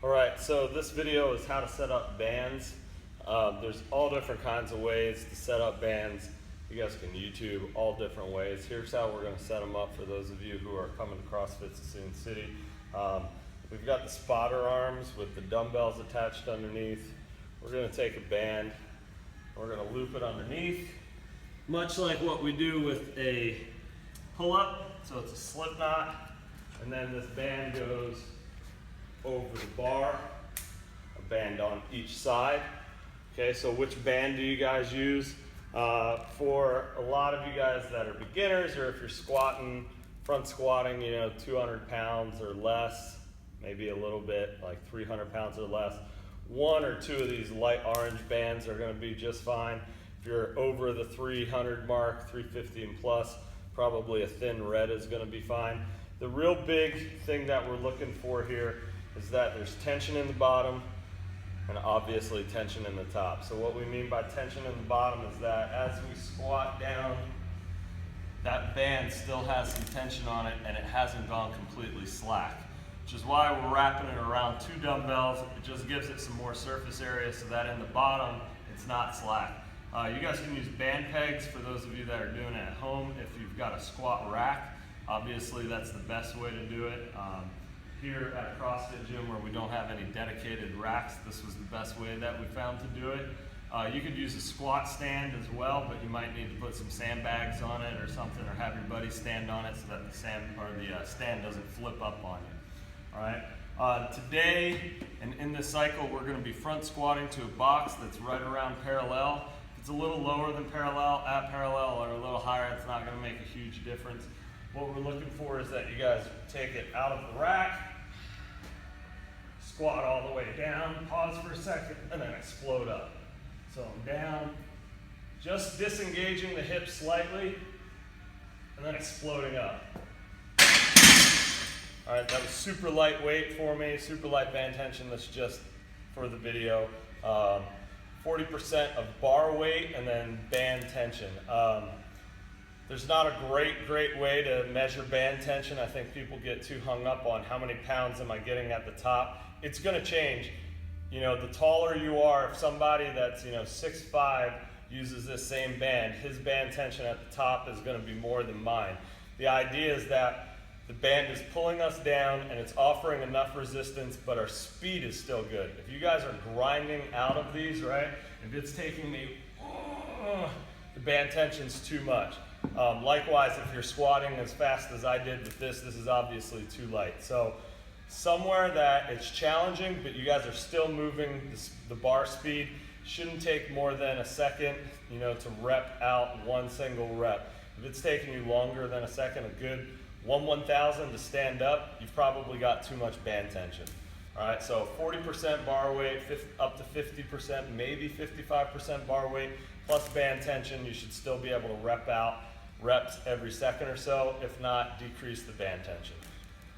All right, so this video is how to set up bands. There's all different kinds of ways to set up bands. You guys can YouTube all different ways. Here's how we're going to set them up for those of you who are coming to CrossFit Suisun City. We've got the spotter arms with the dumbbells attached underneath. We're going to take a band, we're going to loop it underneath, much like what we do with a pull-up. So it's a slip knot, and then this band goes over the bar, a band on each side. Okay, so which band do you guys use? For a lot of you guys that are beginners, or if you're squatting, front squatting, 200 pounds or less, maybe a little bit, like 300 pounds or less, one or two of these light orange bands are going to be just fine. If you're over the 300 mark, 350 and plus, probably a thin red is going to be fine. The real big thing that we're looking for here is that there's tension in the bottom and obviously tension in the top. So what we mean by tension in the bottom is that as we squat down, that band still has some tension on it and it hasn't gone completely slack, which is why we're wrapping it around two dumbbells. It just gives it some more surface area so that in the bottom it's not slack. You guys can use band pegs for those of you that are doing it at home. If you've got a squat rack, obviously that's the best way to do it. Here at a CrossFit gym where we don't have any dedicated racks, this was the best way that we found to do it. You could use a squat stand as well, but you might need to put some sandbags on it or something, or have your buddy stand on it so that the stand doesn't flip up on you. All right. Today and in this cycle, we're going to be front squatting to a box that's right around parallel. If it's a little lower than parallel, at parallel, or a little higher, it's not going to make a huge difference. What we're looking for is that you guys take it out of the rack, squat all the way down, pause for a second, and then explode up. So I'm down, just disengaging the hips slightly, and then exploding up. All right, that was super lightweight for me, super light band tension. That's just for the video. 40% of bar weight and then band tension. There's not a great way to measure band tension. I think people get too hung up on how many pounds am I getting at the top. It's going to change. The taller you are, if somebody that's 6'5" uses this same band, his band tension at the top is going to be more than mine. The idea is that the band is pulling us down and it's offering enough resistance, but our speed is still good. If you guys are grinding out of these, right? If it's taking me, the band tension's too much. Likewise, if you're squatting as fast as I did with this is obviously too light. So somewhere that it's challenging, but you guys are still moving the bar speed, shouldn't take more than a second, to rep out one single rep. If it's taking you longer than a second, a good 1/1000 to stand up, you've probably got too much band tension. All right, so 40% bar weight, up to 50%, maybe 55% bar weight, plus band tension, you should still be able to rep out reps every second or so. If not, decrease the band tension.